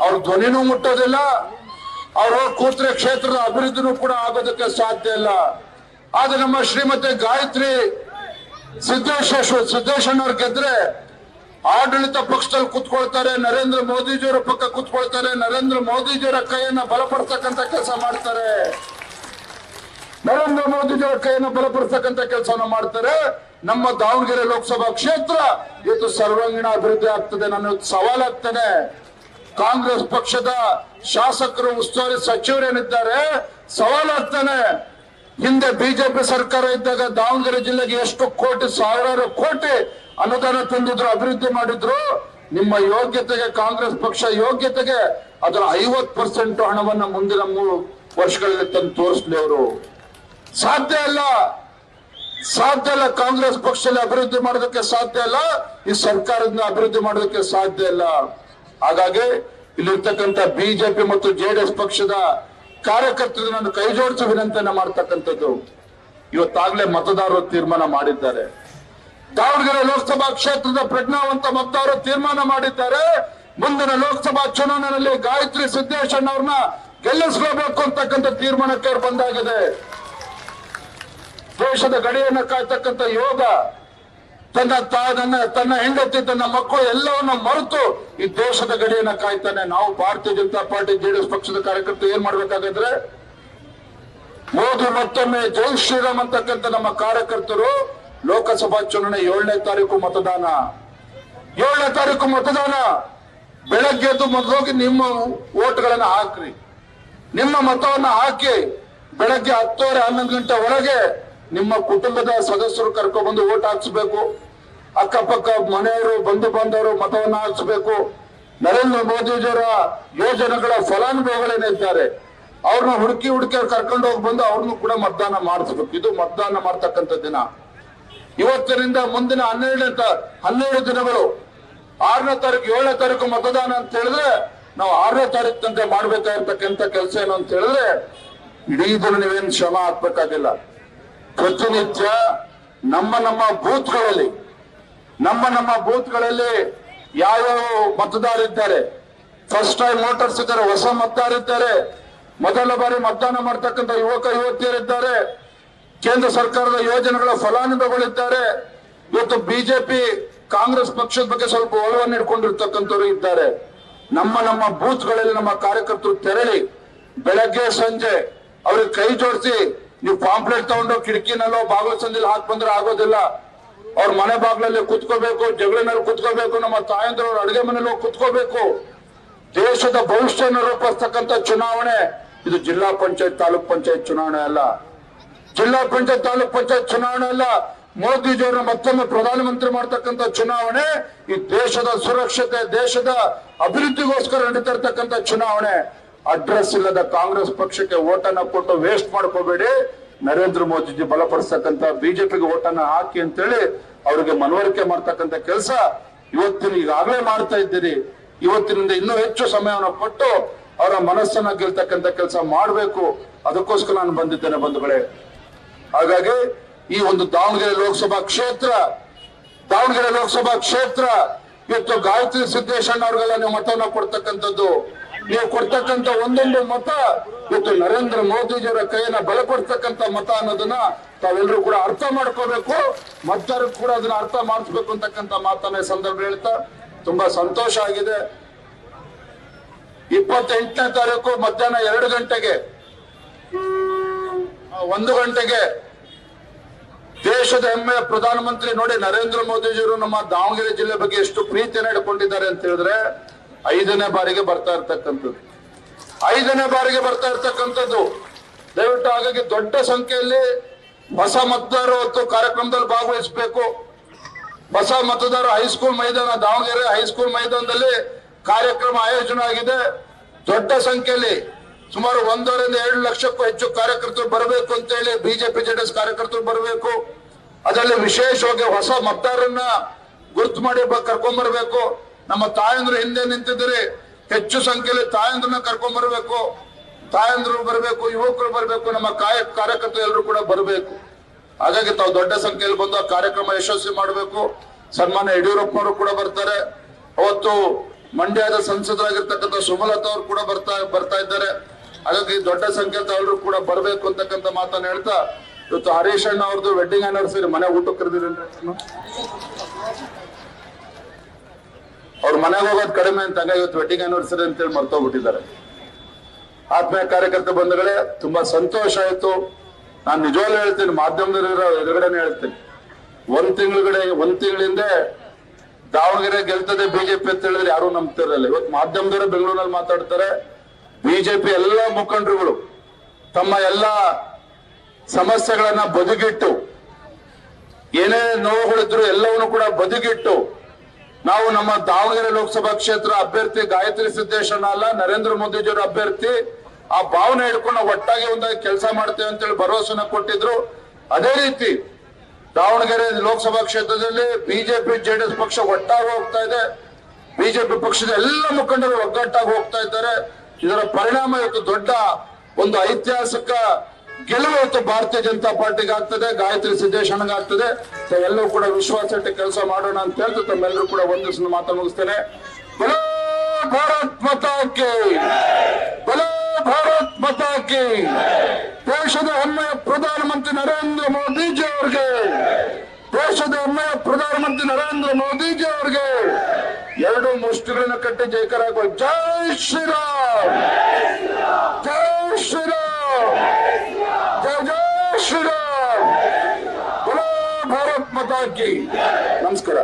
ಅವ್ರ ಧ್ವನಿನೂ ಮುಟ್ಟೋದಿಲ್ಲ, ಅವರು ಕೂತ್ರೆ ಕ್ಷೇತ್ರದ ಅಭಿವೃದ್ಧಿನೂ ಕೂಡ ಆಗೋದಕ್ಕೆ ಸಾಧ್ಯ ಇಲ್ಲ. ಆದ್ರೆ ನಮ್ಮ ಶ್ರೀಮತಿ ಗಾಯತ್ರಿ ಸಿದ್ದೇಶಣ್ಣವ್ರು ಗೆದ್ರೆ ಆಡಳಿತ ಪಕ್ಷದಲ್ಲಿ ಕುತ್ಕೊಳ್ತಾರೆ, ನರೇಂದ್ರ ಮೋದಿಜಿಯವರ ಪಕ್ಕ ಕುತ್ಕೊಳ್ತಾರೆ, ನರೇಂದ್ರ ಮೋದಿಜಿಯವರ ಕೈಯನ್ನ ಬಲಪಡಿಸ್ತಕ್ಕಂಥ ಕೆಲಸ ಮಾಡ್ತಾರೆ, ನರೇಂದ್ರ ಮೋದಿಜಿಯವರ ಕೈಯನ್ನ ಬಲಪಡಿಸ್ತಕ್ಕಂಥ ಕೆಲಸವನ್ನ ಮಾಡ್ತಾರೆ. ನಮ್ಮ ದಾವಣಗೆರೆ ಲೋಕಸಭಾ ಕ್ಷೇತ್ರ ಇವತ್ತು ಸರ್ವಾಂಗೀಣ ಅಭಿವೃದ್ಧಿ ಆಗ್ತದೆ. ನಾನು ಸವಾಲಾಗ್ತೇನೆ, ಕಾಂಗ್ರೆಸ್ ಪಕ್ಷದ ಶಾಸಕರು ಉಸ್ತುವಾರಿ ಸಚಿವರೇನಿದ್ದಾರೆ, ಸವಾಲಾಗ್ತಾನೆ. ಹಿಂದೆ ಬಿಜೆಪಿ ಸರ್ಕಾರ ಇದ್ದಾಗ ದಾವಣಗೆರೆ ಜಿಲ್ಲೆಗೆ ಎಷ್ಟು ಕೋಟಿ, ಸಾವಿರಾರು ಕೋಟಿ ಅನುದಾನ ತಂದಿದ್ರು, ಅಭಿವೃದ್ಧಿ ಮಾಡಿದ್ರು. ನಿಮ್ಮ ಯೋಗ್ಯತೆಗೆ, ಕಾಂಗ್ರೆಸ್ ಪಕ್ಷ ಯೋಗ್ಯತೆಗೆ ಅದರ 50% ಹಣವನ್ನ ಮುಂದಿನ 3 ವರ್ಷಗಳಲ್ಲಿ ತಂದು ತೋರಿಸ್ಲಿ. ಅವರು ಸಾಧ್ಯ ಇಲ್ಲ. ಕಾಂಗ್ರೆಸ್ ಪಕ್ಷದಲ್ಲಿ ಅಭಿವೃದ್ಧಿ ಮಾಡೋದಕ್ಕೆ ಸಾಧ್ಯ ಇಲ್ಲ, ಈ ಸರ್ಕಾರದಿಂದ ಅಭಿವೃದ್ಧಿ ಮಾಡೋದಕ್ಕೆ ಸಾಧ್ಯ ಇಲ್ಲ. ಹಾಗಾಗಿ ಇಲ್ಲಿರ್ತಕ್ಕಂಥ ಬಿಜೆಪಿ ಮತ್ತು JDS ಪಕ್ಷದ ಕಾರ್ಯಕರ್ತರಿಗೆ ನಾನು ಕೈ ಜೋಡಿಸಿ ವಿನಂತಿಯನ್ನ ಮಾಡ್ತಕ್ಕಂಥದ್ದು, ಇವತ್ತಾಗಲೇ ಮತದಾರರು ತೀರ್ಮಾನ ಮಾಡಿದ್ದಾರೆ. ದಾವಣಗೆರೆ ಲೋಕಸಭಾ ಕ್ಷೇತ್ರದ ಪ್ರಜ್ಞಾವಂತ ಮತದಾರರು ತೀರ್ಮಾನ ಮಾಡಿದ್ದಾರೆ. ಮುಂದಿನ ಲೋಕಸಭಾ ಚುನಾವಣೆಯಲ್ಲಿ ಗಾಯತ್ರಿ ಸಿದ್ದೇಶಣ್ಣವ್ರನ್ನ ಗೆಲ್ಲಿಸಬೇಕು ಅಂತಕ್ಕಂಥ ತೀರ್ಮಾನಕ್ಕೆ ಅವ್ರು ಬಂದಾಗಿದೆ. ದೇಶದ ಗಡಿಯನ್ನು ಕಾಯ್ತಕ್ಕಂಥ ಯೋಧ, ತನ್ನ ಹೆಂಡತಿ, ತನ್ನ ಮಕ್ಕಳು ಎಲ್ಲವನ್ನ ಮರೆತು ಈ ದೇಶದ ಗಡಿಯನ್ನ ಕಾಯ್ತಾನೆ. ನಾವು ಭಾರತೀಯ ಜನತಾ ಪಾರ್ಟಿ ಜೆಡಿಎಸ್ ಪಕ್ಷದ ಕಾರ್ಯಕರ್ತರು ಏನ್ ಮಾಡ್ಬೇಕಾಗಿದ್ರೆ, ಮೋದಿ ಮತ್ತೊಮ್ಮೆ ಜೈ ಶ್ರೀರಾಮ್ ಅಂತಕ್ಕಂಥ ನಮ್ಮ ಕಾರ್ಯಕರ್ತರು ಲೋಕಸಭಾ ಚುನಾವಣೆ 7ನೇ ತಾರೀಕು ಮತದಾನ. 7ನೇ ತಾರೀಕು ಮತದಾನ. ಬೆಳಗ್ಗೆ ಎದ್ದು ಮೊದಲೋಗಿ ನಿಮ್ಮ ಓಟ್ಗಳನ್ನ ಹಾಕ್ರಿ, ನಿಮ್ಮ ಮತವನ್ನ ಹಾಕಿ ಬೆಳಗ್ಗೆ 10:30 11 ಗಂಟೆ ಒಳಗೆ ನಿಮ್ಮ ಕುಟುಂಬದ ಸದಸ್ಯರು ಕರ್ಕೊಂಡ್ಬಂದು ಓಟ್ ಹಾಕ್ಸ್ಬೇಕು. ಅಕ್ಕಪಕ್ಕ ಮನೆಯವರು, ಬಂಧು ಬಾಂಧವರು ಮತವನ್ನ ಹಾಕ್ಸ್ಬೇಕು. ನರೇಂದ್ರ ಮೋದಿಜಿಯವರ ಯೋಜನೆಗಳ ಫಲಾನುಭವಿಗಳೇನಿದ್ದಾರೆ ಅವ್ರನ್ನ ಹುಡುಕಿ ಕರ್ಕೊಂಡು ಹೋಗಿ ಬಂದು ಅವ್ರನ್ನು ಕೂಡ ಮತದಾನ ಮಾಡಿಸ್ಬೇಕು. ಇದು ಮತದಾನ ಮಾಡ್ತಕ್ಕಂಥ ದಿನ. ಇವತ್ತಿನಿಂದ ಮುಂದಿನ 12 ದಿನಗಳು, 6ನೇ ತಾರೀಕು 7ನೇ ತಾರೀಕು ಮತದಾನ ಅಂತ ಹೇಳಿದ್ರೆ ನಾವು 6ನೇ ತಾರೀಕು ತನಕ ಮಾಡ್ಬೇಕಾಗಿರ್ತಕ್ಕಂಥ ಕೆಲಸ ಏನು ಅಂತ ಹೇಳಿದ್ರೆ, ಇಡೀ ದಿನ ನೀವೇನು ಶ್ರಮ ಹಾಕ್ಬೇಕಾಗಿಲ್ಲ. ಪ್ರತಿನಿತ್ಯ ನಮ್ಮ ಬೂತ್ಗಳಲ್ಲಿ ಯಾವ್ಯಾವ ಮತದಾರರಿದ್ದಾರೆ, ಫಸ್ಟ್ ಟೈಮ್ ವೋಟರ್ಸ್ ಇದ್ದಾರೆ, ಹೊಸ ಮತದಾರರಿದ್ದಾರೆ, ಮೊದಲ ಬಾರಿ ಮತದಾನ ಮಾಡ್ತಕ್ಕಂಥ ಯುವಕ ಯುವತಿಯರಿದ್ದಾರೆ, ಕೇಂದ್ರ ಸರ್ಕಾರದ ಯೋಜನೆಗಳ ಫಲಾನುಭವಿಗಳಿದ್ದಾರೆ. ಇವತ್ತು ಬಿಜೆಪಿ ಕಾಂಗ್ರೆಸ್ ಪಕ್ಷದ ಬಗ್ಗೆ ಸ್ವಲ್ಪ ಒಲವನ್ನು ಇಟ್ಕೊಂಡಿರ್ತಕ್ಕಂಥವ್ರು ಇದ್ದಾರೆ. ನಮ್ಮ ಬೂತ್ಗಳಲ್ಲಿ ನಮ್ಮ ಕಾರ್ಯಕರ್ತರು ತೆರಳಿ ಬೆಳಗ್ಗೆ ಸಂಜೆ ಅವ್ರಿಗೆ ಕೈ ಜೋಡಿಸಿ, ನೀವು ಪಾಂಪ್ಲೆಟ್ ತಗೊಂಡು ಕಿಟಕಿನಲ್ಲೋ ಬಾಗಿಲು ಸಂದಿಲ್ ಹಾಕಿ ಬಂದ್ರೆ ಆಗೋದಿಲ್ಲ. ಅವ್ರ ಮನೆ ಬಾಗಿಲಲ್ಲಿ ಕುತ್ಕೋಬೇಕು, ಜಗಳಿನಲ್ಲಿ ಕುತ್ಕೋಬೇಕು, ನಮ್ಮ ತಾಯಂದ್ರವ್ರ ಅಡುಗೆ ಮನೇಲಿ ಹೋಗಿ ಕುತ್ಕೋಬೇಕು. ದೇಶದ ಭವಿಷ್ಯನ ರೂಪಿಸ್ತಕ್ಕಂಥ ಚುನಾವಣೆ ಇದು. ಜಿಲ್ಲಾ ಪಂಚಾಯತ್ ತಾಲೂಕ್ ಪಂಚಾಯತ್ ಚುನಾವಣೆ ಅಲ್ಲ. ಜಿಲ್ಲಾ ಪಂಚಾಯತ್ ತಾಲೂಕ್ ಪಂಚಾಯತ್ ಚುನಾವಣೆ ಅಲ್ಲ. ಮೋದಿಜಿಯವರನ್ನ ಮತ್ತೊಮ್ಮೆ ಪ್ರಧಾನಮಂತ್ರಿ ಮಾಡ್ತಕ್ಕಂಥ ಚುನಾವಣೆ. ಈ ದೇಶದ ಸುರಕ್ಷತೆ, ದೇಶದ ಅಭಿವೃದ್ಧಿಗೋಸ್ಕರ ನಡೀತಾ ಇರ್ತಕ್ಕಂಥ ಚುನಾವಣೆ. ಅಡ್ರೆಸ್ ಇಲ್ಲದ ಕಾಂಗ್ರೆಸ್ ಪಕ್ಷಕ್ಕೆ ಓಟನ್ನ ಕೊಟ್ಟು ವೇಸ್ಟ್ ಮಾಡ್ಕೋಬೇಡಿ. ನರೇಂದ್ರ ಮೋದಿಜಿ ಬಲಪಡಿಸ್ತಕ್ಕಂಥ ಬಿಜೆಪಿಗೆ ಓಟನ್ನ ಹಾಕಿ ಅಂತೇಳಿ ಅವರಿಗೆ ಮನವರಿಕೆ ಮಾಡ್ತಕ್ಕಂಥ ಕೆಲಸ ಈಗಾಗಲೇ ಮಾಡ್ತಾ ಇದ್ದೀರಿ. ಇವತ್ತಿನಿಂದ ಇನ್ನೂ ಹೆಚ್ಚು ಸಮಯವನ್ನು ಕೊಟ್ಟು ಅವರ ಮನಸ್ಸನ್ನ ಗೆಲ್ತಕ್ಕಂಥ ಕೆಲಸ ಮಾಡಬೇಕು. ಅದಕ್ಕೋಸ್ಕರ ನಾನು ಬಂದಿದ್ದೇನೆ ಬಂಧುಗಳೇ. ಹಾಗಾಗಿ ಈ ಒಂದು ದಾವಣಗೆರೆ ಲೋಕಸಭಾ ಕ್ಷೇತ್ರ ಇವತ್ತು ಗಾಯತ್ರಿ ಸಿದ್ದೇಶಣ್ಣ ಅವ್ರಿಗೆಲ್ಲ ನೀವು ಮತವನ್ನ ಕೊಡ್ತಕ್ಕಂಥದ್ದು. ನೀವು ಕೊಡ್ತಕ್ಕಂಥ ಒಂದೊಂದು ಮತ ಇವತ್ತು ನರೇಂದ್ರ ಮೋದಿಜಿಯವರ ಕೈಯನ್ನ ಬಲಪಡಿಸ್ತಕ್ಕಂಥ ಮತ ಅನ್ನೋದನ್ನ ತಾವೆಲ್ಲರೂ ಕೂಡ ಅರ್ಥ ಮಾಡ್ಕೋಬೇಕು. ಮತದಾರರು ಕೂಡ ಅದನ್ನ ಅರ್ಥ ಮಾಡಿಸ್ಬೇಕು ಅಂತಕ್ಕಂಥ ಮಾತನ್ನ ಸಂದರ್ಭ ಹೇಳ್ತಾ ತುಂಬಾ ಸಂತೋಷ ಆಗಿದೆ. 28ನೇ ತಾರೀಕು ಮಧ್ಯಾಹ್ನ 2 ಗಂಟೆಗೆ 1 ಗಂಟೆಗೆ ದೇಶದ ಹೆಮ್ಮೆಯ ಪ್ರಧಾನಮಂತ್ರಿ ನೋಡಿ, ನರೇಂದ್ರ ಮೋದಿಜಿಯವರು ನಮ್ಮ ದಾವಣಗೆರೆ ಜಿಲ್ಲೆ ಬಗ್ಗೆ ಎಷ್ಟು ಪ್ರೀತಿಯನ್ನು ಇಟ್ಕೊಂಡಿದ್ದಾರೆ ಅಂತ ಹೇಳಿದ್ರೆ 5ನೇ ಬಾರಿಗೆ ಬರ್ತಾ ಇರ್ತಕ್ಕಂಥದ್ದು. ದಯವಿಟ್ಟು ಹಾಗಾಗಿ ದೊಡ್ಡ ಸಂಖ್ಯೆಯಲ್ಲಿ ಹೊಸ ಮತದಾರರು ಕಾರ್ಯಕ್ರಮದಲ್ಲಿ ಭಾಗವಹಿಸಬೇಕು. ಹೊಸ ಮತದಾರರು ಹೈಸ್ಕೂಲ್ ಮೈದಾನ, ದಾವಣಗೆರೆ ಹೈಸ್ಕೂಲ್ ಮೈದಾನದಲ್ಲಿ ಕಾರ್ಯಕ್ರಮ ಆಯೋಜನೆ ಆಗಿದೆ. ದೊಡ್ಡ ಸಂಖ್ಯೆಯಲ್ಲಿ ಸುಮಾರು 1.5 ರಿಂದ 2 ಲಕ್ಷಕ್ಕೂ ಹೆಚ್ಚು ಕಾರ್ಯಕರ್ತರು ಬರಬೇಕು ಅಂತ ಹೇಳಿ ಬಿಜೆಪಿ ಜೆಡಿಎಸ್ ಕಾರ್ಯಕರ್ತರು ಬರಬೇಕು. ಅದರಲ್ಲಿ ವಿಶೇಷವಾಗಿ ಹೊಸ ಮತದಾರರನ್ನ ಗುರುತು ಮಾಡಿ ಕರ್ಕೊಂಡ್ಬರ್ಬೇಕು. ನಮ್ಮ ತಾಯಂದ್ರು ಹಿಂದೆ ನಿಂತಿದ್ರೆ ಹೆಚ್ಚು ಸಂಖ್ಯೆಯಲ್ಲಿ ತಾಯಂದ್ರನ್ನ ಕರ್ಕೊಂಡ್ಬರ್ಬೇಕು. ತಾಯಂದ್ರು ಬರಬೇಕು, ಯುವಕರು ಬರಬೇಕು, ನಮ್ಮ ಕಾರ್ಯಕರ್ತರು ಎಲ್ಲರೂ ಕೂಡ ಬರಬೇಕು. ಹಾಗಾಗಿ ತಾವು ದೊಡ್ಡ ಸಂಖ್ಯೆಯಲ್ಲಿ ಬಂದು ಕಾರ್ಯಕ್ರಮ ಯಶಸ್ವಿ ಮಾಡಬೇಕು. ಸನ್ಮಾನ್ಯ ಯಡಿಯೂರಪ್ಪನವರು ಕೂಡ ಬರ್ತಾರೆ. ಅವತ್ತು ಮಂಡ್ಯದ ಸಂಸದರಾಗಿರ್ತಕ್ಕಂಥ ಸುಮಲತಾ ಅವರು ಕೂಡ ಬರ್ತಾ ಇದ್ದಾರೆ. ಹಾಗಾಗಿ ದೊಡ್ಡ ಸಂಖ್ಯೆಯಲ್ಲಿ ತಾವೆಲ್ಲರೂ ಕೂಡ ಬರಬೇಕು ಅಂತಕ್ಕಂಥ ಮಾತನ್ನ ಹೇಳ್ತಾ, ಇವತ್ತು ಹರೀಶ್ ಅಣ್ಣ ಅವ್ರದ್ದು ವೆಡ್ಡಿಂಗ್ ಆನಿವರ್ಸರಿ, ಮನೆ ಊಟಕ್ಕೆ ಕರೆದಿರೇನ್ರಿ? ಅವ್ರ ಮನೆಗೆ ಹೋಗೋದು ಕಡಿಮೆ ಅಂತ ಇವತ್ತು ವೆಡ್ಡಿಂಗ್ ಆನಿವರ್ಸರಿ ಅಂತೇಳಿ ಮರ್ತೋಗ್ಬಿಟ್ಟಿದ್ದಾರೆ. ಆತ್ಮೀಯ ಕಾರ್ಯಕರ್ತ ಬಂಧುಗಳೇ, ತುಂಬಾ ಸಂತೋಷ ಆಯ್ತು. ನಾನು ನಿಜವಾಗ್ಲೂ ಹೇಳ್ತೀನಿ, ಮಾಧ್ಯಮದಲ್ಲಿರೋ ಎದುರುಗಡೆನೆ ಹೇಳ್ತೀನಿ, ಒಂದ್ ತಿಂಗಳಿಂದ ದಾವಣಗೆರೆ ಗೆಲ್ತದೆ ಬಿಜೆಪಿ ಅಂತ ಹೇಳಿದ್ರೆ ಯಾರು ನಂಬ್ತಿರಲ್ಲ. ಇವತ್ತು ಮಾಧ್ಯಮದವರೇ ಬೆಂಗಳೂರಿನಲ್ಲಿ ಮಾತಾಡ್ತಾರೆ. ಬಿಜೆಪಿ ಎಲ್ಲ ಮುಖಂಡರುಗಳು ತಮ್ಮ ಎಲ್ಲ ಸಮಸ್ಯೆಗಳನ್ನ ಬದಿಗಿಟ್ಟು, ಏನೇ ನೋವುಗಳಿದ್ರು ಎಲ್ಲವನ್ನು ಕೂಡ ಬದಿಗಿಟ್ಟು, ನಾವು ನಮ್ಮ ದಾವಣಗೆರೆ ಲೋಕಸಭಾ ಕ್ಷೇತ್ರ ಅಭ್ಯರ್ಥಿ ಗಾಯತ್ರಿ ಸಿದ್ದೇಶಣ್ಣ ಅಲ್ಲ, ನರೇಂದ್ರ ಮೋದಿಜಿಯವರ ಅಭ್ಯರ್ಥಿ, ಆ ಭಾವನೆ ಹಿಡ್ಕೊಂಡು ನಾವು ಒಟ್ಟಾಗಿ ಒಂದಾಗಿ ಕೆಲಸ ಮಾಡ್ತೇವೆ ಅಂತೇಳಿ ಭರವಸೆನ ಕೊಟ್ಟಿದ್ರು. ಅದೇ ರೀತಿ ದಾವಣಗೆರೆ ಲೋಕಸಭಾ ಕ್ಷೇತ್ರದಲ್ಲಿ ಬಿಜೆಪಿ ಜೆಡಿಎಸ್ ಪಕ್ಷ ಒಟ್ಟಾಗಿ ಹೋಗ್ತಾ ಇದೆ. ಬಿಜೆಪಿ ಪಕ್ಷದ ಎಲ್ಲ ಮುಖಂಡರು ಒಗ್ಗಟ್ಟಾಗಿ ಹೋಗ್ತಾ ಇದ್ದಾರೆ. ಇದರ ಪರಿಣಾಮ ಇವತ್ತು ದೊಡ್ಡ ಒಂದು ಐತಿಹಾಸಿಕ ಗೆಲುವು ಇವತ್ತು ಭಾರತೀಯ ಜನತಾ ಪಾರ್ಟಿಗೆ ಆಗ್ತದೆ, ಗಾಯತ್ರಿ ಸಿದ್ದೇಶಣ್ಣಗೆ ಆಗ್ತದೆ. ಎಲ್ಲರೂ ಕೂಡ ವಿಶ್ವಾಸ ಇಟ್ಟು ಕೆಲಸ ಮಾಡೋಣ ಅಂತ ಹೇಳ್ತಾ ತಮ್ಮೆಲ್ಲರೂ ಕೂಡ ಒಂದಿವ್ಸ ಮಾತಾ ಮುಗಿಸ್ತೇನೆ. ಬಲೋ ಭಾರತ್ ಮಾತಾ ಕಿ, ಬಲೋ ಭಾರತ್ ಮಾತಾ ಕಿ. ದೇಶದ ಹೆಮ್ಮೆಯ ಪ್ರಧಾನಮಂತ್ರಿ ನರೇಂದ್ರ ಮೋದಿಜಿ ಅವರಿಗೆ, ದೇಶದ ದೇಶದ ಹೆಮ್ಮೆಯ ಪ್ರಧಾನಮಂತ್ರಿ ನರೇಂದ್ರ ಮೋದಿಜಿ ಅವರಿಗೆ 2 ಮುಷ್ಟಿಗಳನ್ನು ಕಟ್ಟಿ ಜೈಕಾರ ಹಾಕುವ. ಜೈ ಶ್ರೀರಾಮ್, ಜೈ ಶ್ರೀರಾಮ್, ಜೈ ಜೈ ಶ್ರೀರಾಮ್, बोलो ಭಾರತ್ ಮಾತಾ ಕಿ. ನಮಸ್ಕಾರ.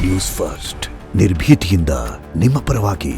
ನ್ಯೂಸ್ ಫಸ್ಟ್ ನಿರ್ಭೀತಿಯಿಂದ ನಿಮ್ಮ ಪರವಾಗಿ.